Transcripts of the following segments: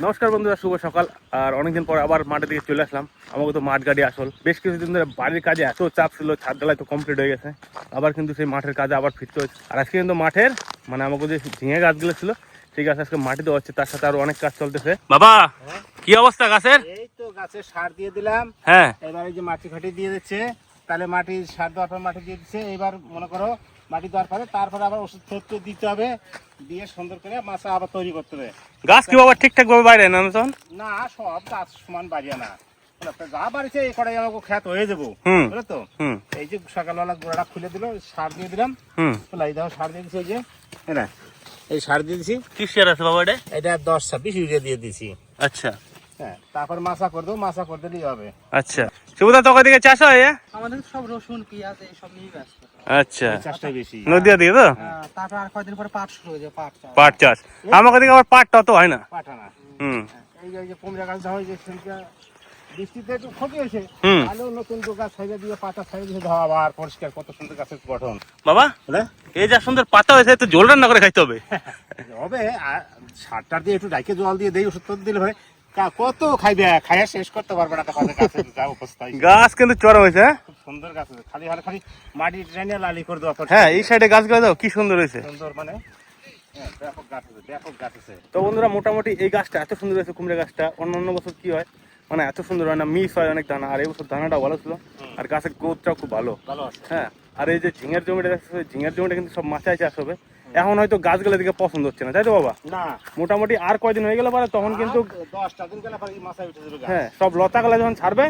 নমস্কার বন্ধুরা, শুভ সকাল। আর অনেকদিন পর আবার মাঠের দিকে চলে আসলাম। আমাকে তো মাঠ গাড়ি আসল বেশ কিছুদিন ধরে বাড়ির কাজে এত চাপ ছিল, ছাদ ঢালাই তো কমপ্লিট হয়ে গেছে। আবার কিন্তু সেই মাঠের কাজে আবার ফিরতে হচ্ছে। আর আজকে কিন্তু মাঠের আমাকে যে ঝিঙে গাছগুলো ছিল সেই গাছ আজকে মাটি দেওয়া হচ্ছে, তার সাথে আরো অনেক কাজ চলতেছে। বাবা কি অবস্থা গাছের? এই তো গাছের সার দিয়ে দিলাম। হ্যাঁ, এবার এই যে মাটি ফাটি দিয়ে দিচ্ছে, তাহলে মাটি সার দেওয়ার পর মাটি দিয়ে দিচ্ছে। এবার মনে করো মাটি দেওয়ার পরে তারপরে আবার ওষুধ টষুধ দিতে হবে, দিয়ে সুন্দর করে মাছা আবার তৈরি করতে হবে। গাছ কি বাবা ঠিকঠাক ভাবে বাইরে না তখন? না, সব গাছ সমান বাড়িয়ে না, যা বাড়িছে এই কটাই আমাকে খ্যাত হয়ে যাবো, বুঝলো তো। এই যে সকালবেলা গোড়াটা খুলে দিল, সার দিয়ে দিলাম। এই দেখো সার দিয়ে দিচ্ছি, এই যে হ্যাঁ এই সার দিয়ে দিচ্ছি। কি সার আছে বাবা এটা? এটা 10-26 ইউরিয়া দিয়ে দিয়েছি। আচ্ছা হ্যাঁ, তারপর মাছা করে দেবো, মাছা করে দিলেই হবে। আচ্ছা, সুবিধা তো দিকে চাষ হয়? আমাদের সব রসুন পেঁয়াজ এইসব নিয়ে ব্যস্ত। আচ্ছা, চাষটাই বেশি নদিয়া দিকে তো তারপর আর কয়েকদিন পরে পাট শুরু হয়ে যাবে, পাট চাষ। আমাকে দিকে আবার পাটটা তো হয় না। পাঠানা হুম, এই যে কুমড়া গাছ দেওয়া হয়েছে, বৃষ্টিতে একটু ক্ষতি হয়েছে, আলো নতুন গাছ সাইজে দিয়ে পাতা সাইজে দিয়ে দেওয়া, আবার পরিষ্কার কত সুন্দর গাছের গঠন। বাবা এই যা সুন্দর পাতা হয়েছে, তো জল রান্না করে খাইতে হবে। হবে সারটার দিয়ে একটু ডাইকে জল দিয়ে দেই, ওষুধ দিয়ে দিলে হয়। কত খাইবে, খাইয়া শেষ করতে পারবে না গাছের যা অবস্থা। গাছ কিন্তু চড়া হয়েছে। খুব সুন্দর গাছ আছে, খালি হলে খালি মাটি ট্রেনে লালি করে দেওয়া। হ্যাঁ, এই সাইডে গাছগুলো দাও কি সুন্দর হয়েছে, সুন্দর মানে ব্যাপক গাছ আছে, ব্যাপক গাছ আছে। তো বন্ধুরা মোটামুটি এই গাছটা এত সুন্দর হয়েছে, কুমড়া গাছটা। অন্যান্য বছর কি হয় মানে এত সুন্দর হয় না, মিস হয় অনেক দানা। আর এই বছর দানাটা ভালো ছিল, আর গাছের গ্রোথটাও খুব ভালো। ভালো আছে। হ্যাঁ, আর এই যে ঝিঙের জমিটা দেখছো, ঝিঙের জমিটা কিন্তু সব মাচায় চাষ হবে। এখন হয়তো গাছগুলো দিকে পছন্দ হচ্ছে না, তাই তো বাবা? না, মোটামুটি আর কয়দিন হয়ে গেলে পরে তখন কিন্তু 10টা দিন গেলে পরে মাথায় উঠে যাবে গাছ। হ্যাঁ, সব লতাগুলো যখন ছাড়বে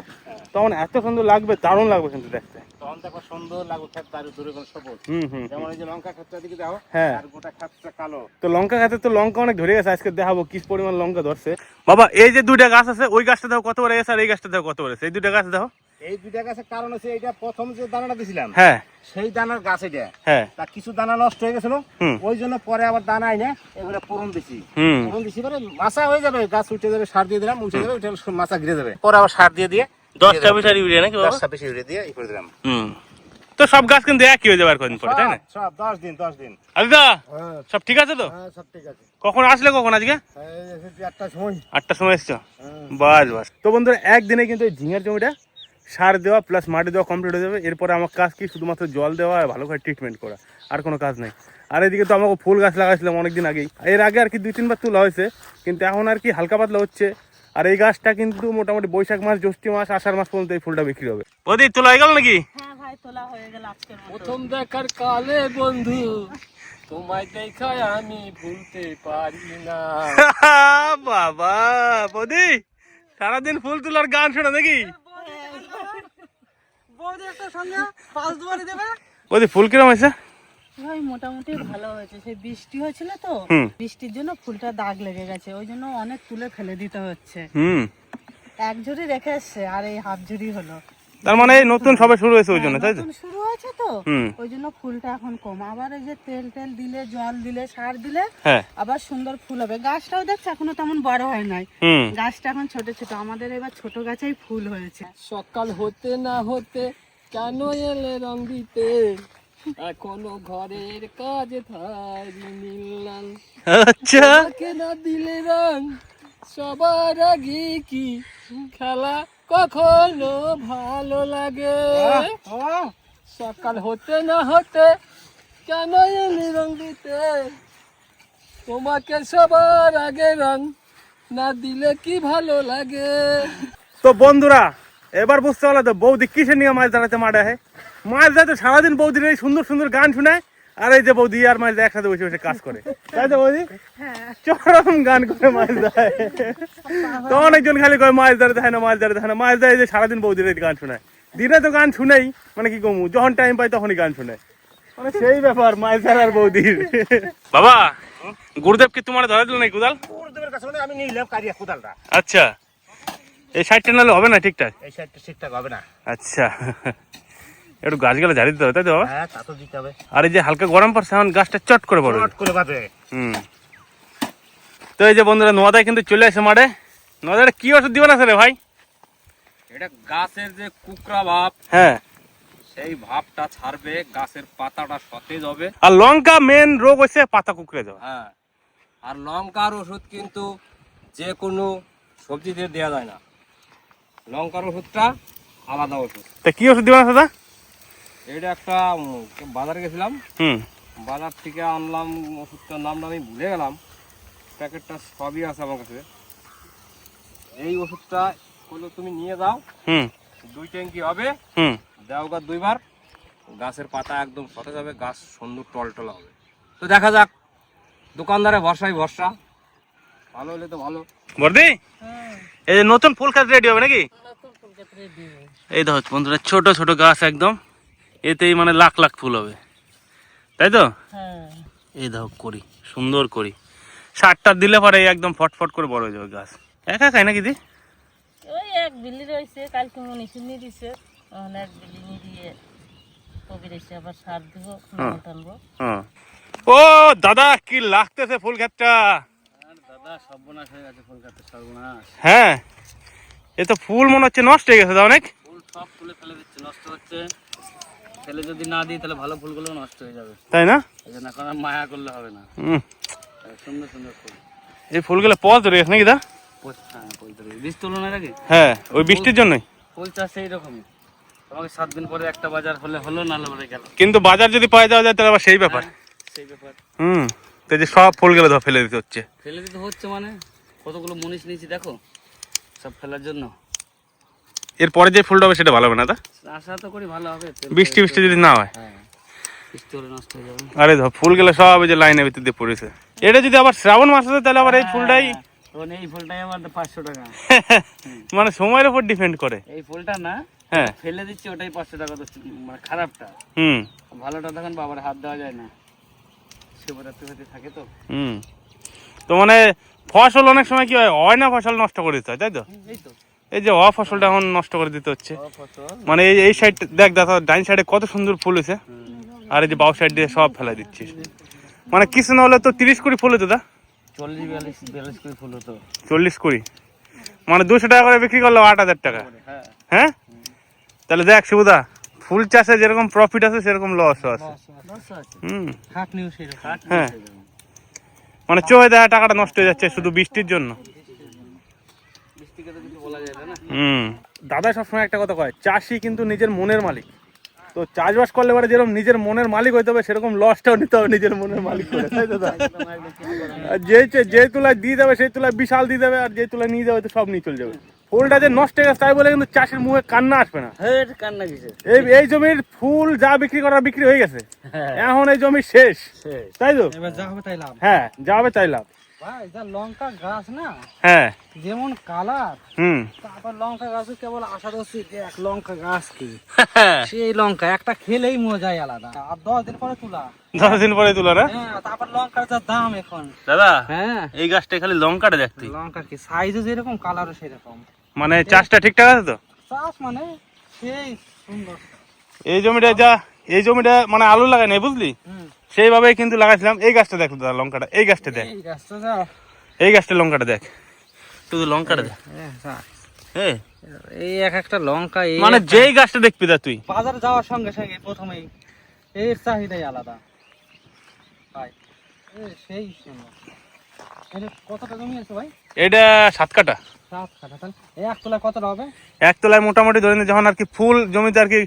তখন এত সুন্দর লাগবে, দারুণ লাগবে কিন্তু দেখতে। তখন দেখো সুন্দর লাগবে, ক্ষেত বাড়ি দূরে কোনো সবুজ। হুম, যেমন এই যে লঙ্কা ক্ষেতটা দিকে দেখো, হ্যাঁ, আর গোটা ক্ষেতটা কালো। তো লঙ্কা খাতে তো লঙ্কা অনেক ধরে গেছে, আজকে দেখাবো কি পরিমাণ লঙ্কা ধরছে। বাবা এই যে দুইটা গাছ আছে, ওই গাছটা দেখো কত বড় গেছে, আর এই গাছটা দেখো কত বড় গেছে। এই দুইটা গাছ দেখো। এই দুইটা গাছের কারণ হচ্ছে এইটা প্রথম যে দানাটা দিছিলাম, হ্যাঁ সেই দানার গাছ এটা, হ্যাঁ, তা কিছু দানা নষ্ট হয়ে গেছিল, ওই জন্য পরে আবার দানা আইনে এগুলো পূরণ দিছি। পূরণ দিছি পরে মাছা হয়ে যাবে, গাছ উঠে যাবে, সার দিয়ে দিলাম, উঠে যাবে, উঠে মাছা ঘিরে যাবে, পরে আবার সার দিয়ে 10-20 ইউরিয়া নাকি বাবা? 10-26 ইউরিয়া দিয়ে ই করে দিলাম। তো সব গাছ কিন্তু একই হয়ে যাবে আর কদিন পরে, তাই না? সব 10 দিন। আদিদা সব ঠিক আছে তো? সব ঠিক আছে। কখন আসলে, কখন আজকে? 8টার সময়। 8টার সময় এসছো? বাস। তো বন্ধুরা একদিনে কিন্তু এই ঝিঙের জমিটা সার দেওয়া প্লাস মাটি দেওয়া কমপ্লিট হয়ে যাবে। এরপরে আমার কাজ কি শুধুমাত্র জল দেওয়া আর ভালো করে ট্রিটমেন্ট করা, আর কোনো কাজ নেই। আর এদিকে তো আমাকে ফুল গাছ লাগাইছিলাম অনেকদিন আগেই, এর আগে আর কি 2-3 বার তোলা হয়েছে, কিন্তু এখন আর কি হালকা পাতলা হচ্ছে। আর এই গাছটা কিন্তু মোটামুটি বৈশাখ মাস, জ্যৈষ্ঠ মাস, আষাঢ় মাস পর্যন্ত এই ফুলটা বিক্রি হবে। ওদি তোলা হয়ে গেল নাকি? হ্যাঁ ভাই, তোলা হয়ে গেল আজকের মতো। প্রথম দেখার কালে বন্ধু তোমায় দেখায় আমি ভুলতে পারি না। বাবা বৌদি সারাদিন ফুল তোলার গান শোনা নাকি? বৌদি একটা সঙ্গে পাঁচ দুবারই দেবে। বৌদি ফুল কিরম হয়েছে? ভাই মোটামুটি ভালো হয়েছে, সেই বৃষ্টি হয়েছিল তো, বৃষ্টির জন্য ফুলটা দাগ লেগে গেছে, ওই জন্য অনেক তুলে ফেলে দিতে হচ্ছে। এক ঝুড়ি রেখে এসছে, আর এই হাফ ঝুড়ি হলো। তার মানে এই নতুন সবে শুরু হয়েছে ওই জন্য, তাই তো? নতুন শুরু হয়েছে তো, ওই জন্য ফুলটা এখন কম। আবার এই যে তেল দিলে, জল দিলে, সার দিলে আবার সুন্দর ফুল হবে। গাছটাও দেখছে এখনো তেমন বড় হয় নাই, গাছটা এখন ছোট ছোট। আমাদের এবার ছোট গাছেই ফুল হয়েছে। সকাল হতে না হতে কেন এলে রং দিতে, এখনো ঘরের কাজে থাকি নীলাল। আচ্ছা, না দিলে রং সবার আগে কি খেলা কখনো ভালো লাগে। সকাল হতে না হতে কেন এলি রং দিতে, তোমাকে সবার আগে রং না দিলে কি ভালো লাগে। তো বন্ধুরা এবার বুঝতে পারলো তো বৌদি কিসে নিয়ে মাছ ধরাতে মাঠে। মাছ ধরাতে সারাদিন বৌদির এই সুন্দর সুন্দর গান শোনায়, আর এই যে বৌদি আর মাছ একসাথে বসে বসে কাজ করে, তাই তো বৌদি? চরম গান করে মাছ ধরে। তো অনেকজন খালি কয় মাছ ধরতে হয় না, মাছ ধরতে হয় না। মাছ ধরে যে সারাদিন বৌদির এই গান শোনায়, দিনে তো গান শুনেই, মানে কি কমু, যখন টাইম পাই তখনই গান শুনে। মানে সেই ব্যাপার মাছ ধরার বৌদির। বাবা গুরুদেব কি তোমার ধরে দিল নাকি কোদাল? গুরুদেবের কাছে আমি নিলাম কারিয়া কোদালটা। আচ্ছা, এই সাইডটা নাহলে হবে না ঠিকঠাক? এই সাইডটা ঠিকঠাক হবে না। আচ্ছা, একটু গাছগুলো ঝাড়ি দিতে হবে, তাই তো? হ্যাঁ, তা তো দিতে হবে। আর এই যে হালকা গরম পড়ছে এখন গাছটা চট করে পড়বে, চট করে বাঁধে। তো এই যে বন্ধুরা নোয়াদায় কিন্তু চলে আসে মাঠে। নোয়াদায় কি ওষুধ দিবেন আছে রে ভাই? এটা গাছের যে কুকরা ভাব, হ্যাঁ, সেই ভাবটা ছাড়বে, গাছের পাতাটা সতেজ হবে। আর লঙ্কা মেন রোগ হচ্ছে পাতা কুকড়ে যাওয়া। হ্যাঁ, আর লঙ্কার ওষুধ কিন্তু যে কোনো সবজি দিয়ে দেওয়া যায় না, লঙ্কার ওষুধটা আলাদা ওষুধ। তা কি ওষুধ দিবেন দাদা? এটা একটা বাজারে গেছিলাম, হুম বাজার থেকে আনলাম, ওষুধটার নামটা আমি ভুলে গেলাম, প্যাকেটটা সবই আছে আমার কাছে। এই ওষুধটা হলো তুমি নিয়ে যাও, হুম 2 ট্যাঙ্কি হবে, হুম দাও গা 2 বার, গাছের পাতা একদম সতেজ হবে, গাছ সুন্দর টলটলা হবে। তো দেখা যাক, দোকানদারের ভরসাই ভরসা, ভালো হলে তো ভালো। বর্দি, এই যে নতুন ফুল গাছ রেডি হবে নাকি? এই দেখো বন্ধুরা, ছোট ছোট গাছ একদম, এতেই মানে লাখ লাখ ফুল হবে, তাই তো? এই দেখো করি, সুন্দর করি, 60টা দিলে পরে একদম ফটফট করে বড় হয়ে যাবে গাছ। একা খাই নাকি দি? ওই এক বিলি রয়েছে, কালকে মনীষী নিয়ে দিছে, তখন এক বিলি নিয়ে দিয়ে কবির এসে আবার সার দিব, টানবো। হ্যাঁ। ও দাদা, কি লাগতেছে ফুল ক্ষেতটা! দাদা সর্বনাশ হয়ে গেছে, ফুল গাছের সর্বনাশ। হ্যাঁ, এ তো ফুল মনে হচ্ছে নষ্ট হয়ে গেছে, অনেক ফুল সব তুলে ফেলে দিচ্ছে, নষ্ট হচ্ছে। ফেলে যদি না দিই তাহলে ভালো ফুলগুলো নষ্ট হয়ে যাবে, তাই না? এই জন্য এখন আর মায়া করলে হবে না। সুন্দর সুন্দর ফুল, এই ফুলগুলো পচ ধরে গেছে নাকি দা? হ্যাঁ বীজ তুলনার আগে হ্যাঁ, ওই বৃষ্টির জন্যই। ফুল চাষ সেইরকমই, তোমাকে 7 দিন পরে একটা বাজার হলে হলো, না হলে গেল। কিন্তু বাজার যদি পাওয়া যাওয়া যায় তাহলে আবার সেই ব্যাপার। সেই ব্যাপার, তো এই যে সব ফুলগুলো ধর ফেলে দিতে হচ্ছে। ফেলে দিতে হচ্ছে মানে কতগুলো মনীষ নিয়েছি দেখো, সব ফেলার জন্য। এরপরে যে ফুলটা হবে সেটা ভালো হবে না দা? আশা তো করি ভালো হবে, বৃষ্টি বৃষ্টি যদি না হয়। হ্যাঁ বৃষ্টি হলে নষ্ট হয়ে যাবে। আরে ধর ফুলগুলো সব এই যে লাইনের ভিতর দিয়ে পড়েছে। এটা যদি আবার শ্রাবণ মাস হয় তাহলে আবার এই ফুলটাই তখন এই ফুলটাই আমার 500 টাকা, মানে সময়ের উপর ডিপেন্ড করে। এই ফুলটা না হ্যাঁ, ফেলে দিচ্ছি ওটাই 500 টাকা, তো মানে খারাপটা। হুম ভালোটা তখন বাবার হাত দেওয়া যায় না, শিবরাত্রি হতে থাকে তো। হুম। তো মানে ফসল অনেক সময় কি হয় না, ফসল নষ্ট করে দিতে হয়, তাই তো? এই তো এই যে ফসলটা এখন নষ্ট করে দিতে হচ্ছে। ফসল, মানে এই সাইড দেখ দাদা, ডাইন সাইডে কত সুন্দর ফুল হয়েছে, আর এই যে বাউ সাইড দিয়ে সব ফেলা দিচ্ছিস। মানে কিছু না হলে তো 30 কোটি ফুল হতো দা। 40-42 করে ফুল হতো। 40 কোটি মানে 200 টাকা করে বিক্রি করলো 8000 টাকা। হ্যাঁ হ্যাঁ, তাহলে দেখ শিবুদা, ফুল চাষে যেরকম প্রফিট আছে সেরকম লসও আছে। হুম খাটনিও সেরকম, হ্যাঁ, মানে চোখে দেখা টাকাটা নষ্ট হয়ে যাচ্ছে শুধু বৃষ্টির জন্য। বৃষ্টিকে তো কিছু বলা যায় না। দাদা সবসময় একটা কথা কয়, চাষি কিন্তু নিজের মনের মালিক। তো চাষবাস করলে পরে যেরকম নিজের মনের মালিক হইতে হবে, সেরকম লসটাও নিতে হবে নিজের মনের মালিক করে, তাই তো দাদা? আর যে তুলায় দিয়ে যাবে সেই তুলায় বিশাল দিয়ে যাবে, আর যে তুলায় নিয়ে যাবে তো সব নিয়ে চলে যাবে। ফুলটা যে নষ্ট হয়ে গেছে তাই বলে কিন্তু চাষির মুখে কান্না আসবে না। কান্না কিসের? এই জমির ফুল যা বিক্রি করার বিক্রি হয়ে গেছে, এখন এই জমি শেষ, তাই তো? এবার যা হবে তাই লাভ। হ্যাঁ, যা হবে তাই লাভ। ভাই যা লঙ্কা গাছ না, হ্যাঁ, যেমন কালার, হুম তারপর লঙ্কা গাছও কেবল আশা করছি যে এক লঙ্কা গাছ কি সেই লঙ্কা একটা খেলেই মজাই আলাদা। আর 10 দিন পরে তুলা, 10 দিন পরে তুলো না? হ্যাঁ, তারপর লঙ্কার যা দাম এখন। দাদা হ্যাঁ, এই গাছটা খালি লঙ্কাটা দেখতে, লঙ্কা কি সাইজও যেরকম কালারও সেরকম। মানে চাষটা ঠিকঠাক আছে তো? চাষ মানে সেই সুন্দর। এই জমিটা মানে আলু লাগাই নাই বুঝলি, হুম, সেইভাবেই কিন্তু লাগাইছিলাম। এই গাছটা দেখ দাদা, লঙ্কাটা, এই গাছটা দেখ, এই গাছটা যা, এই গাছটা লঙ্কাটা দেখ, শুধু লঙ্কাটা দেখ। হ্যাঁ, এই এক একটা লঙ্কা, এই মানে যেই গাছটা দেখবি দা তুই, বাজারে যাওয়ার সঙ্গে সঙ্গে প্রথমেই এর চাহিদাই আলাদা ভাই। সেই সুন্দর। এটা কতটা জমি আছে ভাই? এটা 7 কাঠা। 7 কাঠা। তাহলে এই এক তোলা কতটা হবে? এক তলায় মোটামুটি ধরে নে, যখন আর কি ফুল জমিতে আর কি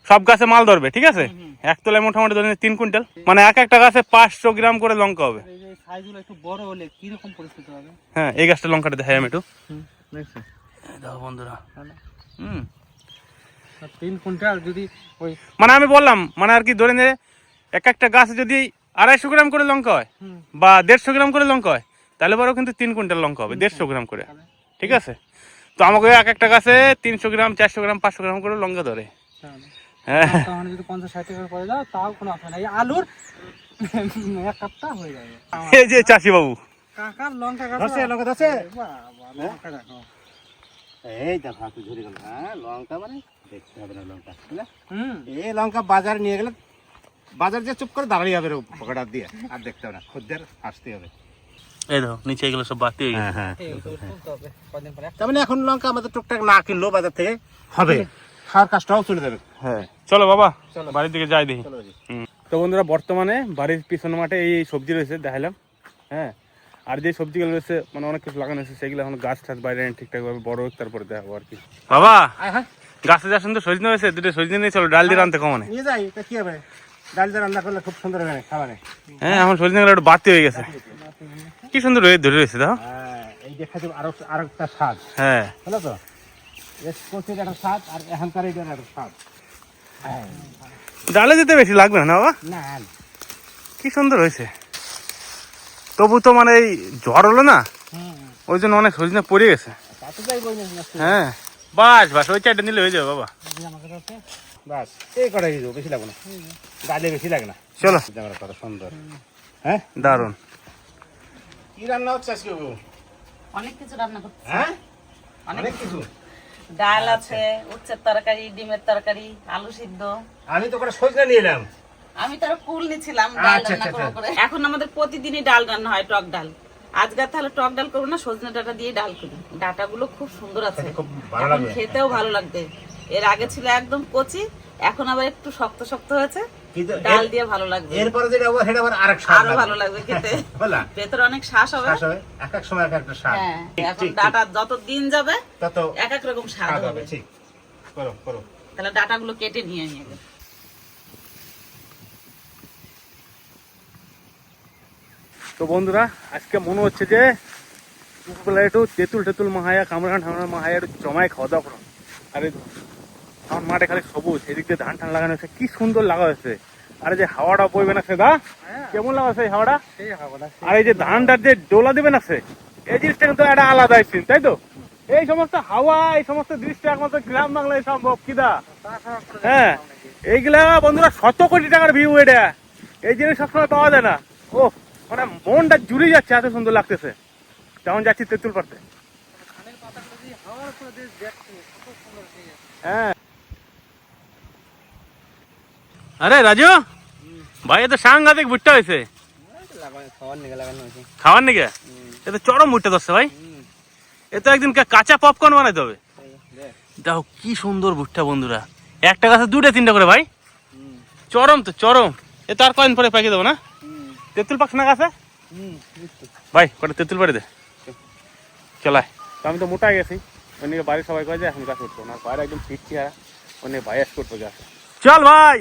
সব গাছে মাল ধরবে, ঠিক আছে, এক তলায় মোটামুটি ধরে নে 3 কুইন্টাল, মানে এক একটা গাছে 500 গ্রাম করে লঙ্কা হবে। এই যে সাইজগুলো একটু বড় হলে কি রকম পরিস্থিতি হবে? হ্যাঁ, এই গাছটা লঙ্কাটা দেখাই আমি একটু, দেখছো দেখো বন্ধুরা। হুম, 3 কুইন্টাল যদি ওই, মানে আমি বললাম, মানে আর কি ধরে নে এক একটা গাছে যদি 250 গ্রাম করে লঙ্কা হয় বা 150 গ্রাম করে লঙ্কা হয়, তাহলে পরেও কিন্তু 3 কুইন্টাল লঙ্কা হবে 150 গ্রাম করে, ঠিক আছে? তো আমাকে এক একটা গাছে 300 গ্রাম 400 গ্রাম 500 গ্রাম করে লঙ্কা ধরে। হ্যাঁ, তখন যদি 50-60 টাকা পড়ে যাও তাও কোনো অসুবিধা নাই। এই আলুর এক কাপটা হয়ে যাবে। এই যে চাষি বাবু, কাকার লঙ্কা গাছ ধরছে লঙ্কা ধরছে, বাবা, লঙ্কা দেখো। এই দেখো হাতে ঝরে গেল। হ্যাঁ, লঙ্কা মানে দেখতে হবে না লঙ্কা, বুঝলে? হুম, এই লঙ্কা বাজারে নিয়ে গেলে বাজার যে চুপ করে দাঁড়িয়ে হবে পকেট দিয়ে, আর দেখতে হবে না, খদ্দের আসতে হবে। এই দেখো নিচে এগুলো সব বাতি হয়ে গেছে। হ্যাঁ, এই তো তুলতে হবে কদিন পরে। তার মানে এখন লঙ্কা আমাদের টুকটাক না কিনলেও বাজার থেকে হবে, খাওয়ার কাজটাও চলে যাবে। হ্যাঁ, চলো বাবা বাড়ির দিকে যাই দেখি। চলো দেখি। তো বন্ধুরা, বর্তমানে বাড়ির পিছনে মাঠে এই সবজি রয়েছে দেখালাম। হ্যাঁ, আর যে সবজিগুলো রয়েছে মানে অনেক কিছু লাগানো হয়েছে সেগুলো এখন গাছ টাছ বাইরে এনে ঠিকঠাকভাবে বড় হোক তারপরে দেখাবো আর কি। বাবা গাছে যা সুন্দর সজনে হয়েছে, দুটো সজনে নিয়ে চলো ডাল দিয়ে রান্তে কমানে নিয়ে যাই, তা কি হবে, ডাল দিয়ে রান্না করলে খুব সুন্দর হবে খাবারে। হ্যাঁ এখন সজনে গুলো একটু বাড়তি হয়ে গেছে, কি সুন্দর হয়ে ধরে রয়েছে দাও। হ্যাঁ এই দেখা যাবে আরো একটা স্বাদ, হ্যাঁ বুঝলো তো, কচির একটা স্বাদ আর এখানকার এটার একটা স্বাদ। ডালে যেতে বেশি লাগবে না বাবা, না কি সুন্দর হয়েছে। তবু তো মানে এই ঝড় হলো না, ওই জন্য অনেক সজনে পড়ে গেছে। হ্যাঁ বাস বাস ওই চারটে নিলে হয়ে যাবে বাবা। বাস এই কটাই দিয়ে দেবো, বেশি লাগবে না, ডালে বেশি লাগে না। চলো কত সুন্দর, হ্যাঁ দারুন। কি রান্না হচ্ছে আজকে? অনেক কিছু রান্না করতে, হ্যাঁ অনেক কিছু, ডাল আছে, উচ্ছের তরকারি, ডিমের তরকারি, আলু সিদ্ধ। আমি তো করে সজনে নিয়ে এলাম। আমি তার কুল নিছিলাম ডাল আচ্ছা, রান্না আচ্ছা, করবো করে। এখন আমাদের প্রতিদিনই ডাল রান্না হয়, টক ডাল। আজকে তাহলে টক ডাল করবো না, সজনে ডাটা দিয়ে ডাল করি। ডাটাগুলো খুব সুন্দর আছে, খুব ভালো এখন লাগবে, খেতেও ভালো লাগবে। এর আগে ছিল একদম কচি, এখন আবার একটু শক্ত শক্ত হয়েছে, কিন্তু ডাল দিয়ে ভালো লাগবে। এরপরে যেটা হবে সেটা আবার আরেক স্বাদ আরো ভালো লাগবে খেতে, বলা ভেতরে অনেক শ্বাস হবে। শ্বাস হবে, এক এক সময় এক একটা স্বাদ। হ্যাঁ ঠিক, এখন ঠিক, ডাটা যত দিন যাবে তত এক এক রকম স্বাদ স্বাদ হবে। হবে। ঠিক, করো করো। তাহলে ডাটাগুলো কেটে নিয়ে নিয়ে গেল। তো বন্ধুরা আজকে মনে হচ্ছে যে একটু তেঁতুল টেতুল মাহায়া কামড়া ঠামড়া মাহায়া একটু জমায় খাওয়া দাওয়া করো। আরে আমার মাঠে খালি সবুজ, এদিক দিয়ে ধান টান লাগানো হয়েছে, কি সুন্দর লাগা হয়েছে। আর যে হাওয়াটা বইবে না সে দা, কেমন লাগা হয়েছে এই হাওয়াটা। আর এই যে ধানটার যে ডোলা দেবে না সে, এই জিনিসটা কিন্তু একটা আলাদা সিন, তাই তো। এই সমস্ত হাওয়া, এই সমস্ত দৃশ্য একমাত্র গ্রাম বাংলায় সম্ভব, কি দা। হ্যাঁ এইগুলা বন্ধুরা 100 কোটি টাকার ভিউ, এটা এই জিনিস সবসময় পাওয়া যায় না। ও মানে মনটা জুড়ে যাচ্ছে, এত সুন্দর লাগতেছে। তেমন যাচ্ছি তেঁতুল পাড়তে। হ্যাঁ আরে রাজু ভাই, এ তো সাংঘাতিক ভুট্টা হয়েছে। খাওয়ার নিকে এ তো চরম ভুট্টা ধরছে ভাই। এ তো একদিন কাঁচা পপকর্ন বানাইতে হবে। দেখো কি সুন্দর ভুট্টা বন্ধুরা, একটা গাছে 2-3টা করে ভাই, চরম তো চরম। এ তো আর কয়েন পরে পাকিয়ে দেবো না। তেঁতুল পাক না গাছে ভাই, কটা তেঁতুল পাড়ি দে চলায়। তো আমি তো মোটা গেছি, ওই নিয়ে বাড়ির সবাই কয়ে যায় এখন গাছ উঠবো না, বাইরে একদম ফিট চেহারা, ওই নিয়ে ভাই করবো গাছ। চল ভাই,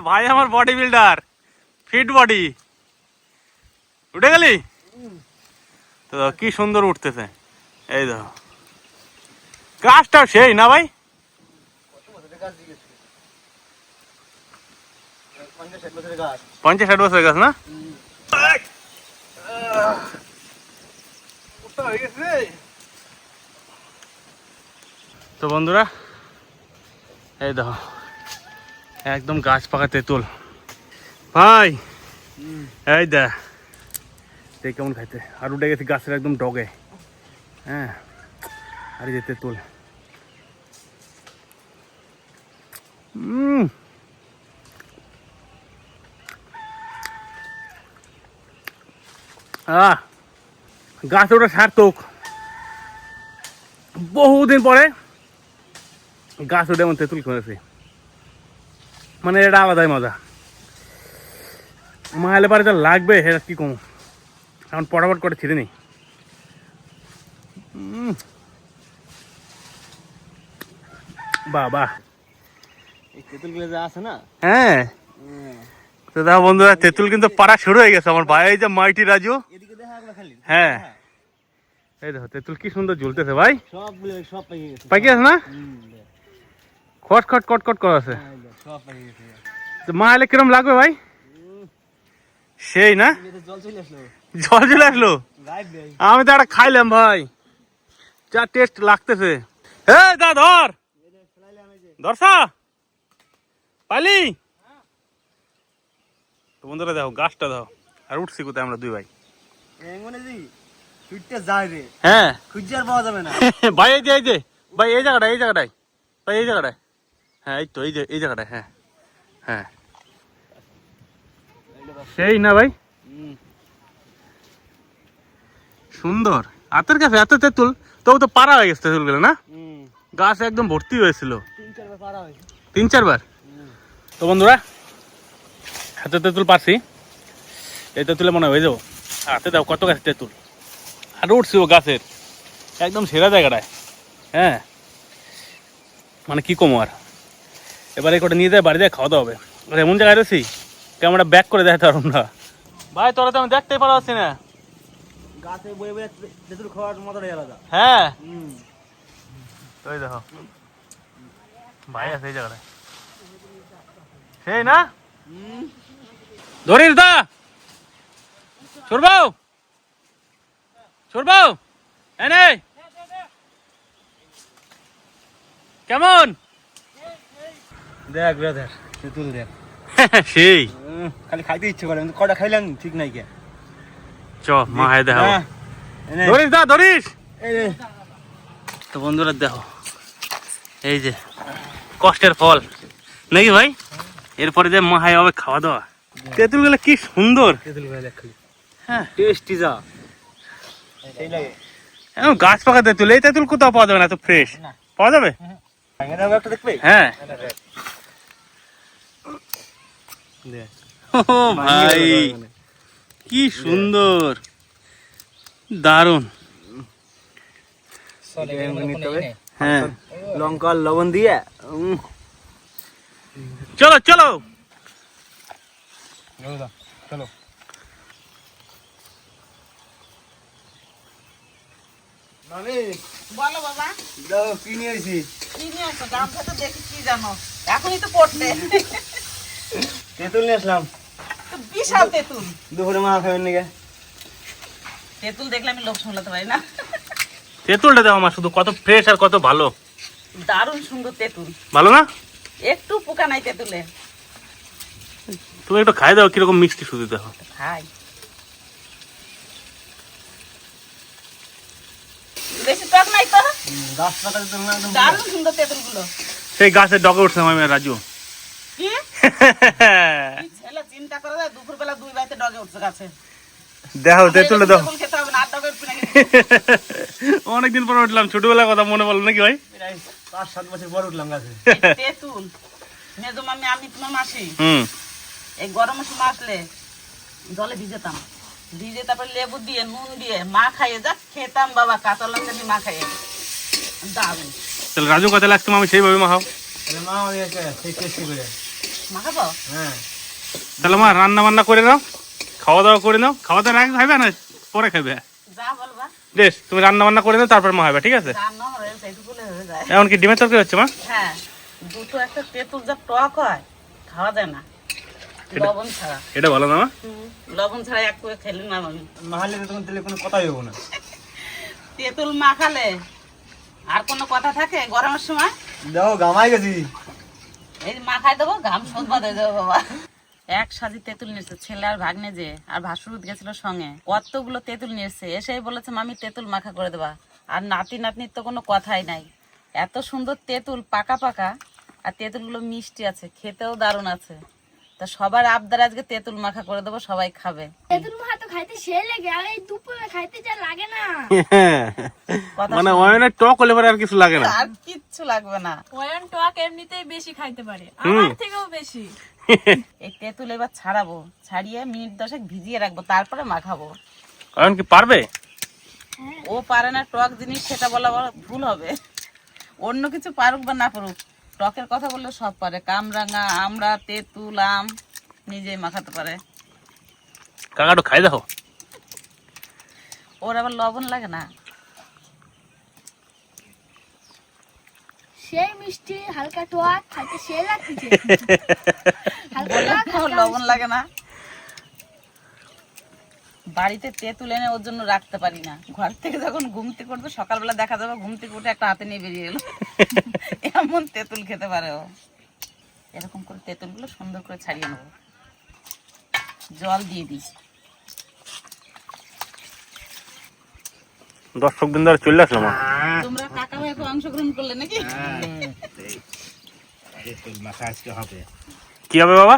ভাই আমার বডি বিল্ডার, ফিট বডি। উঠে গেলি তো, কি সুন্দর উঠতেছে। এই দেখো গাছটাও সেই না ভাই, 50-60 বছরের গাছ না। তো বন্ধুরা এই দেখো একদম গাছ পাকা তেঁতুল ভাই, এই দেখ কেমন খাইতে। আর উঠে গেছে গাছের একদম ডগে। হ্যাঁ আর এই যে তেঁতুল, গাছ ওটা সার্থক। বহুদিন পরে গাছ উঠে এমন তেঁতুল করেছে, মানে এটা আলাদাই মজা। মাইলে পারে যা লাগবে সেটা কি কম, এখন পটাপট করে ছিঁড়ে নি। বাবা এই তেঁতুলগুলো যা আছে না, হ্যাঁ তো দেখো বন্ধুরা তেঁতুল কিন্তু পাড়া শুরু হয়ে গেছে। আমার ভাই এই যে মাইটি রাজু, এদিকে দেখা একবার খালি। হ্যাঁ এই দেখো তেঁতুল কি সুন্দর ঝুলতেছে ভাই, সব পেয়ে গেছে, পাকি আছে না, খট খট কট কট করা আছে। সব পেয়ে গেছে। তো মা এলে কিরম লাগবে ভাই, সেই না, জল চলে আসলো, জল চলে আসলো। গাইব ভাই, আমি তো একটা খাইলাম ভাই, যা টেস্ট লাগতেছে। এই দা ধর ধরসা পালি। তো বন্ধুরা দেখো গাছটা দাও, আর উঠছি কোথায় আমরা দুই ভাই। এমনে জি ফিটটা যায় রে, হ্যাঁ খুঁজে আর পাওয়া যাবে না ভাই, এই যে ভাই এই জায়গাটায় ভাই এই জায়গাটায়, হ্যাঁ এই তো এই জায়গাটায়, হ্যাঁ হ্যাঁ সেই না ভাই, সুন্দর। হাতের কাছে এত তেঁতুল, তবু তো পাড়া হয়ে গেছে তেঁতুল গুলো না, গাছ একদম ভর্তি হয়েছিল 3-4 বার পারা হয়েছে, 3-4 বার। তো বন্ধুরা হাতে তেঁতুল পারছি, এই তেঁতুলে মনে হয়ে যাবো হাতে দাও কত গাছ তেঁতুল, আর উঠছি ও গাছের একদম সেরা জায়গাটায়। হ্যাঁ মানে কি কম আর, এবার এই কটা নিয়ে যায় বাড়ি দিয়ে খাওয়া দাওয়া হবে। আর এমন জায়গায় রয়েছি ক্যামেরা ব্যাক করে দেখাতে পারব না ভাই, তোরা তো আমি দেখতেই পারা যাচ্ছি না। গাছে বয়ে বয়ে তেঁতুল খাওয়ার মজাটাই আলাদা। হ্যাঁ ওই দেখো ভাই আছে এই জায়গাটায়, সেই না ধরিস দা সরবাও এনে কেমন দেখ ব্রাদার, তেঁতুল দেখ, সেই খালি খাইতে ইচ্ছে করে, কিন্তু কটা খাইলাম ঠিক নাই কে। চ মা হাই দেখা হ্যাঁ, এনে। ধরিস দা ধরিস। এই নে। তো বন্ধুরা দেখো এই যে কষ্টের ফল নাকি ভাই, এরপরে যে মাহাই হবে খাওয়া দাওয়া। তেঁতুল গুলো কি সুন্দর, তেঁতুল খাইলে খালি হ্যাঁ টেস্টি যা সেই লাগে। এখন গাছ পাকা তেঁতুল, এই তেঁতুল কোথাও পাওয়া যাবে না, এত ফ্রেশ পাওয়া যাবে। ভাঙে দাও একটা, দেখবে? হ্যাঁ ও ভাই কি সুন্দর, দারুন। হ্যাঁ, লঙ্কা লবণ দিয়ে চলো চলো চলো। মামি বলো বাবা, দাও, কি নিয়ে আইছি? কি নিয়ে আসো? দামটা তো দেখি কি জানো, এখনই তো পড়তে। তেঁতুল নিয়ে আসলাম। তো বিশাল তেঁতুল। দুপুরে মা খাবেন নাকি? তেঁতুল দেখলে আমি লোভ সামলাতে পারি না। তেঁতুলটা দেখো আমার, শুধু কত ফ্রেশ আর কত ভালো, দারুণ সুন্দর তেঁতুল, ভালো না? একটু পোকা নাই তেঁতুলে। তুমি একটু খাই দাও কিরকম মিষ্টি, শুধু দেখো। খাই, বেশি টক নাই তো। গাছ পাতা তেঁতুল না, একদম দারুণ সুন্দর তেঁতুল গুলো। সেই গাছের ডগে উঠছিলাম আমি আর রাজু। কি কি ছেলে চিন্তা করে যায়, দুপুর বেলা 2 বাজে ডগে উঠছে গাছে। দেখো তেঁতুলটা দেখো, তেঁতুল খেতে হবে না, আর ডগে উঠবে নাকি? অনেকদিন পর উঠলাম, ছোটবেলার কথা মনে পড়লো নাকি ভাই? 5-7 বছর পর উঠলাম গাছে। এই তেঁতুল মেজো মামি, আমি তোমার মাসি, এই গরমের সময় আসলে জলে ভিজেতাম, ভিজে তারপরে লেবু দিয়ে নুন দিয়ে মা খাইয়ে যা খেতাম বাবা, কাঁচা লঙ্কা দিয়ে মা খাইয়ে দারুণ। তাহলে রাজু কথা লাগছে আমি সেইভাবে মাখাও। তাহলে মা আমাকে সেই টেস্টি করে। মা খাবো? হ্যাঁ, তাহলে মা রান্না বান্না করে নাও, খাওয়া দাওয়া করে নাও। খাওয়া দাওয়া আগে খাইবে না পরে খাইবে? যা বলবা। বেশ, তুমি রান্না বান্না করে নাও, তারপর মা হবে, ঠিক আছে? রান্না হয়ে যায়, এইটুকুলে হয়ে যায়। এমন কি ডিমের তরকারি হচ্ছে মা? হ্যাঁ, দুটো একটা তেঁতুল যা টক হয়, খাওয়া যায় না লবণ ছাড়া। এটা ভালো না মা? লবণ ছাড়া এক করে খেলি না আমি। মাহালে তখন তাহলে কোনো কথাই হবো না। তেঁতুল মাখালে আর কোনো কথা থাকে গরমের সময়? দেখো গামাই গেছি। এই যে মাখায় দেবো, ঘাম সোধবা দিয়ে দেবো বাবা। এক সাজি তেঁতুল নিয়েছে ছেলে আর ভাগ্নে, যে আর ভাসুর গেছিল সঙ্গে, কতগুলো তেঁতুল নিয়েছে। এসেই বলেছে মামি তেঁতুল মাখা করে দেবা। আর নাতি নাতনির তো কোনো কথাই নাই, এত সুন্দর তেঁতুল, পাকা পাকা, আর তেঁতুলগুলো মিষ্টি আছে, খেতেও দারুণ আছে। তা সবার আবদার আজকে তেঁতুল মাখা করে দেবো, সবাই খাবে। তেঁতুল মাখা তো খাইতে সেই লাগে, আর এই দুপুরে খাইতে যা লাগে না। কথা মানে শুনো। অনেক টক হলে পরে আর কিছু লাগে না। আর কিচ্ছু লাগবে না। ওয়ান টক এমনিতেই বেশি খাইতে পারে, আমার থেকেও বেশি। এই তেঁতুল এবার ছাড়াবো, ছাড়িয়ে মিনিট 10 ভিজিয়ে রাখবো, তারপরে মাখাবো। এখন কি পারবে? ও পারে না টক জিনিস, সেটা বলা ভুল হবে। অন্য কিছু পারুক বা না পারুক, টকের কথা বললে সব পারে। কামরাঙা, আমড়া, তেঁতুল, আম নিজেই মাখাতে পারে। কাকাটো খাই দেখো। ওর আবার লবণ লাগে না। সেই মিষ্টি হালকা টক খাইতে সেই লাগছে। হালকা টক, ওর লবণ লাগে না। বাড়িতে তেঁতুল এনে ওর জন্য রাখতে পারি না। ঘর থেকে যখন ঘুমতে করবে, সকালবেলা দেখা যাবে ঘুম থেকে উঠে একটা হাতে নিয়ে বেরিয়ে এলো। এমন তেঁতুল খেতে পারে ও। এরকম করে তেঁতুলগুলো সুন্দর করে ছাড়িয়ে নেবো, জল দিয়ে দিই। দর্শক বিন্দু চলে আসলাম। তোমরা কাকা ভাই অংশগ্রহণ করলে নাকি? তেঁতুল মাখা আজকে হবে। কি হবে বাবা?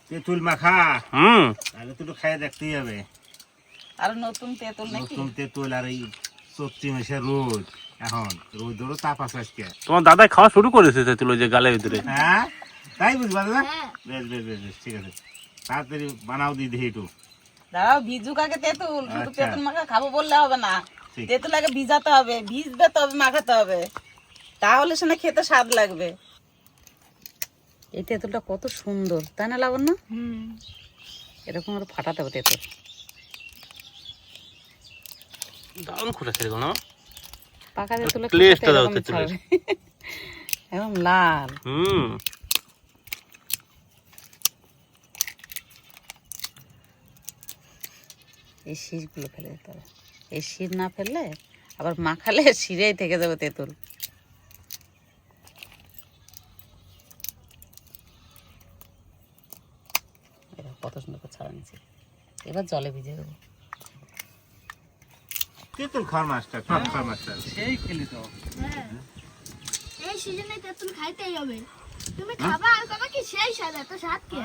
তেঁতুল মাখা। তাহলে তো একটু খাইয়ে দেখতেই হবে। আর নতুন তেঁতুল নাকি? নতুন তেঁতুল, আর এই চৈত্র মাসে রোদ, এখন রোদেরও তাপ আছে আজকে। তোমার দাদাই খাওয়া শুরু করেছে তেঁতুল, ওই যে গালের ভিতরে। হ্যাঁ, তাই বুঝবা দাদা? হ্যাঁ। বেশ বেশ বেশ বেশ, ঠিক আছে, তাড়াতাড়ি বানাও দিই দেখি একটু। দাঁড়াও, ভিজুক আগে তেঁতুল, শুধু আচ্ছা। তেঁতুল মাখা খাবো বললে হবে না, ঠিক। তেঁতুল আগে ভিজাতে হবে, ভিজবে তবে মাখাতে হবে, তাহলে সেটা খেতে স্বাদ লাগবে। এই তেঁতুলটা কত সুন্দর, তাই না লাবণ্য? এরকম আর ফাটাতে হবে তেঁতুল। দারুণ ফুটেছে রে, না? পাকা তেঁতুল Taste-টা দাও তেঁতুলের। একদম লাল। এই শীষগুলো ফেলে দিতে হবে, এই শীষ না ফেললে আবার মাখালে শিরেই থেকে যাবে তেঁতুল। এবার কত সুন্দর করে ছাড়া নিচ্ছি, এবার জলে ভিজে দেবো। তেঁতুল খাওয়ার মাছটা, টক খাওয়ার মাছটা। সেই খেলি তো। হ্যাঁ এই সিজনে তেঁতুল খাইতেই হবে। তুমি খাবা আর খাবা কি সেই স্বাদ, এত স্বাদ কি?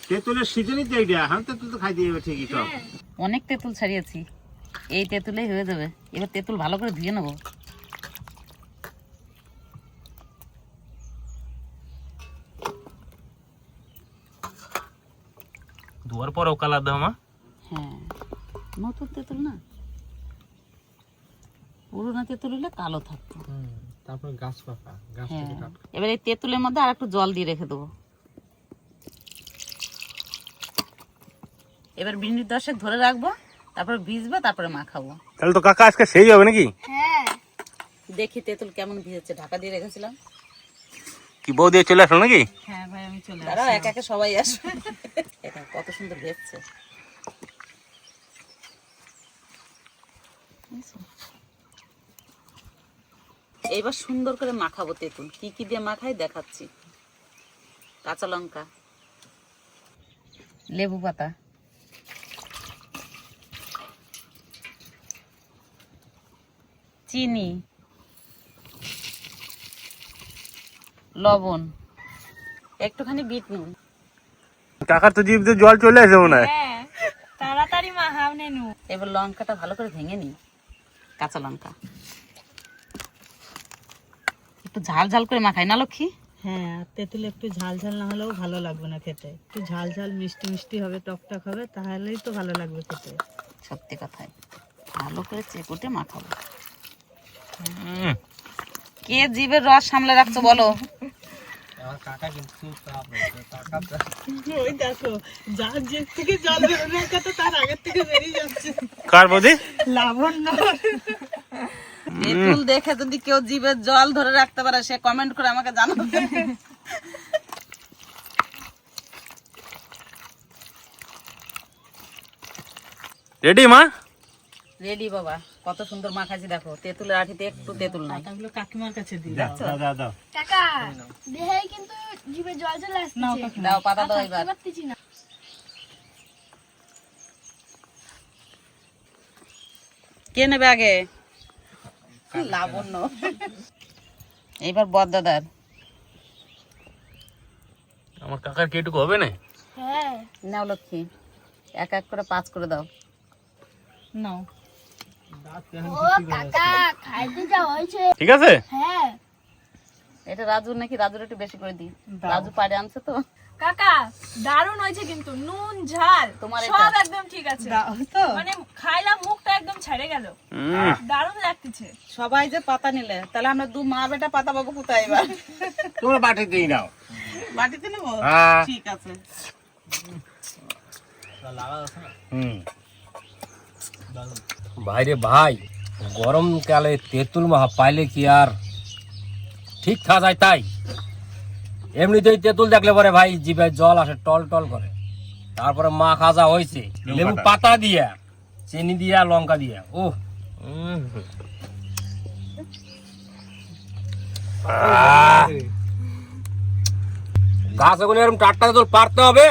তেঁতুলের সিজনই তো এইটা, এখন তেঁতুল তো খাইতে হবে ঠিকই টক। অনেক তেঁতুল ছাড়িয়েছি, এই তেঁতুলেই হয়ে যাবে। এবার তেঁতুল ভালো করে ধুয়ে নেবো। ধোয়ার পরেও কালার দাও মা। হ্যাঁ, নতুন তেঁতুল না, পুরোনো তেঁতুল হলে কালো থাকতো। তারপর গাছ পাকা, গাছ হ্যাঁ, থেকে কাট। এবার এই তেঁতুলের মধ্যে আর একটু জল দিয়ে রেখে দেবো। এবার মিনিট 10 ধরে রাখবো, তারপর ভিজবে, তারপরে মাখাবো। তাহলে তো কাকা আজকে সেই হবে নাকি? হ্যাঁ দেখি তেঁতুল কেমন ভিজেছে, ঢাকা দিয়ে রেখেছিলাম। কি বউ দিয়ে চলে আসলো নাকি? হ্যাঁ ভাই, আমি চলে দাঁড়াও, একা একা সবাই আসবে। এটা কত সুন্দর ভেজছে। এইবার সুন্দর করে মাখাবো তেঁতুল। কি কি দিয়ে মাখাই দেখাচ্ছি। কাঁচা লঙ্কা, লেবু পাতা, চিনি, লবণ, একটুখানি বিট নুন। কাকার তো জিভ দিয়ে জল চলে আসে মনে হয়। তাড়াতাড়ি মাখাও নেনু। এবার লঙ্কাটা ভালো করে ভেঙে নিই, কাঁচা লঙ্কা একটু ঝাল ঝাল করে মাখাই না লক্ষ্মী? হ্যাঁ, তেঁতুল একটু ঝাল ঝাল না হলেও ভালো লাগবে না খেতে, একটু ঝাল ঝাল মিষ্টি মিষ্টি হবে, টক টক হবে, তাহলেই তো ভালো লাগবে খেতে। সত্যি কথাই, ভালো করে চেকুটে মাখাবো। কে জিভের রস সামলে রাখছো বলো? আমার কাকা কিন্তু চাপ কাকা ওই দেখো, যার জিভ থেকে জল বেরোনোর কথা তার আগের থেকে বেরিয়ে যাচ্ছে। কার বৌদি? লাবণ্য। তেঁতুল দেখে যদি কেউ জিভের জল ধরে রাখতে পারে, সে কমেন্ট করে আমাকে জানাবে। রেডি মা? রেডি বাবা, কত সুন্দর মাখাইছি দেখো। তেঁতুলের আঠিতে একটু তেঁতুল নাই। পাতাগুলো কাকিমার কাছে দিই। দাও দাও দাও। কাকা দেহে কিন্তু জিভে জল চলে আসছে। দাও পাতা দাও এবার। পারতেছি না। কে নেবে আগে? লাবণ্য। এইবার বড়দাদার। আমার কাকার কি এটুকু হবে না? হ্যাঁ নাও লক্ষ্মী, এক এক করে 5 করে দাও। নাও। ও কাকা খাইতে যা হয়েছে। ঠিক আছে? হ্যাঁ এটা রাজুর নাকি, রাজুর একটু বেশি করে দিই। রাজু পাড়ে আনছে তো। কাকা দারুণ হয়েছে কিন্তু, নুন ঝাল তোমার সব এটা? একদম ঠিক আছে। দাও তো। মানে খাইলাম, মুখটা একদম ছেড়ে গেল, দারুণ লাগতেছে। সবাই যে পাতা নিলে, তাহলে আমরা 2 মা বেটা পাতা পাবো কোথায় এবার? তোমরা বাটি দিয়ে নাও। বাটিতে নেবো? হ্যাঁ। ঠিক আছে। হুম। ভাইরে ভাই, গরমকালে তেঁতুল মাখা পাইলে কি আর ঠিক খাওয়া যায়? তাই এমনিতেই তেঁতুল দেখলে পরে ভাই জিভে জল আসে, টল টল করে। তারপরে মা খাজা হয়েছে লেবু পাতা দিয়া, চিনি দিয়া, লঙ্কা দিয়া। ও গাছ এগুলো এরকম টাটকা তেঁতুল পারতে হবে,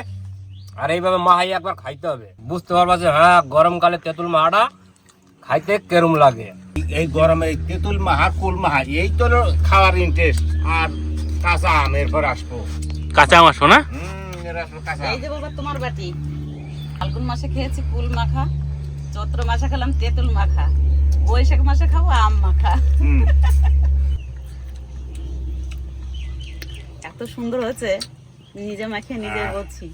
আর এইভাবে মাহাই একবার খাইতে হবে, বুঝতে পারবা যে হ্যাঁ গরমকালে তেঁতুল মাহাটা খাইতে কেরম লাগে। এই গরমে এই তেঁতুল মাহা, কুল মাহা, এই তো খাওয়ার ইন্টারেস্ট। আর কাঁচা আম এরপর আসবো। কাঁচা মাছ না? এর আসবো কাঁচা এই আম। যে বাবা তোমার বাটি। ফাল্গুন মাসে খেয়েছি কুল মাখা, চৈত্র মাসে খেলাম তেঁতুল মাখা, বৈশাখ মাসে খাবো আম মাখা। হুম। এত সুন্দর হয়েছে, নিজে মাখিয়ে নিজে বলছি।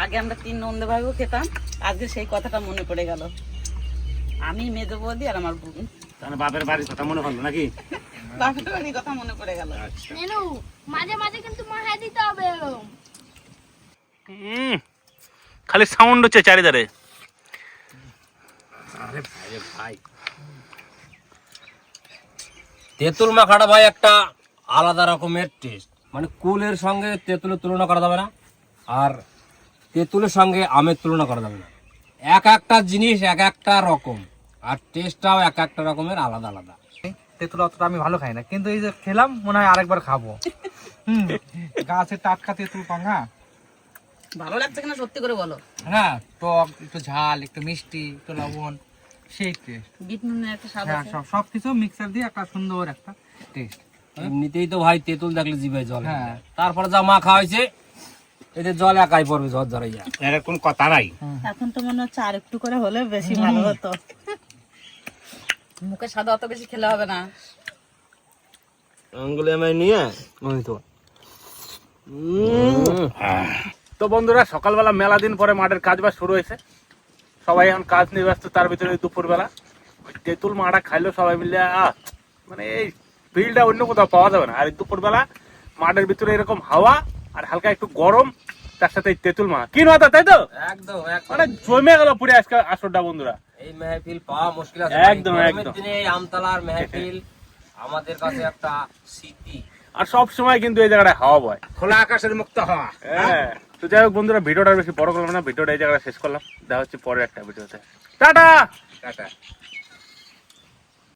আগে আমরা 3 নন্দে ভাইও খেতাম, আজকে সেই কথাটা মনে পড়ে গেল। আমি মেজো বৌদি আর আমার বোন, তাহলে বাপের বাড়ির কথা মনে পড়লো নাকি? বাপের বাড়ির কথা মনে পড়ে গেল। নেনু মাঝে মাঝে কিন্তু মাহাই দিতে হবে। খালি সাউন্ড হচ্ছে চারিধারে। আরে ভাই তেঁতুল মাখাটা ভাই একটা আলাদা রকমের টেস্ট, মানে কুলের সঙ্গে তেঁতুলের তুলনা করা যাবে না, আর তেঁতুলের সঙ্গে আমের তুলনা করা যাবে না। এক একটা জিনিস এক একটা রকম, আর টেস্টটাও এক একটা রকমের আলাদা আলাদা। তেঁতুল অতটা আমি ভালো খাই না, কিন্তু এই যে খেলাম মনে হয় আরেকবার খাবো। গাছের টাটকা তেঁতুল পাঙ্গা, ভালো লাগছে কিনা সত্যি করে বলো। হ্যাঁ, টক, একটু ঝাল, একটু মিষ্টি, একটু লবণ, সেই টেস্ট। বিট নুনের একটা স্বাদ হ্যাঁ, আছে। সবকিছু মিক্সার দিয়ে একটা সুন্দর একটা টেস্ট। এমনিতেই তো ভাই তেঁতুল দেখলে জিভে জল। হ্যাঁ। তারপরে যা মাখা হয়েছে এতে জল একাই পড়বে, ঝড় ঝরাইয়া। এর কোন কথা নাই। এখন তো মনে হচ্ছে আর একটু করে হলে বেশি ভালো হতো। মুখে স্বাদ অত বেশি খেলে হবে না। আঙ্গুলে আমায় নিয়ে ওই তো তো বন্ধুরা, সকালবেলা মেলা দিন পরে মাঠের কাজ বাজ শুরু হয়েছে, সবাই এখন কাজ নিয়ে ব্যস্ত। তার ভিতরে দুপুরবেলা ওই তেঁতুল মাটা খাইলো সবাই মিলে, মানে এই ফিলটা অন্য কোথাও পাওয়া যাবে না। আর এই দুপুরবেলা মাঠের ভিতরে এরকম হাওয়া আর হালকা একটু গরম, তার সাথে এই তেঁতুল মা কি নয়, তাই তো একদম মানে জমে গেল পুরো আজকে আসরটা বন্ধুরা। এই মেহফিল পাওয়া মুশকিল আছে একদম, গরমের একদম। দিনে এই আমতলার মেহফিল আমাদের কাছে একটা স্মৃতি। আর সব সময় কিন্তু এই জায়গাটায় হাওয়া বয়। খোলা আকাশের মুক্ত হওয়া। হ্যাঁ, তো যাই হোক বন্ধুরা, ভিডিওটা বেশি বড় করলাম না, ভিডিওটা এই জায়গাটা শেষ করলাম। দেখা হচ্ছে পরের একটা ভিডিওতে। টাটা। টাটা।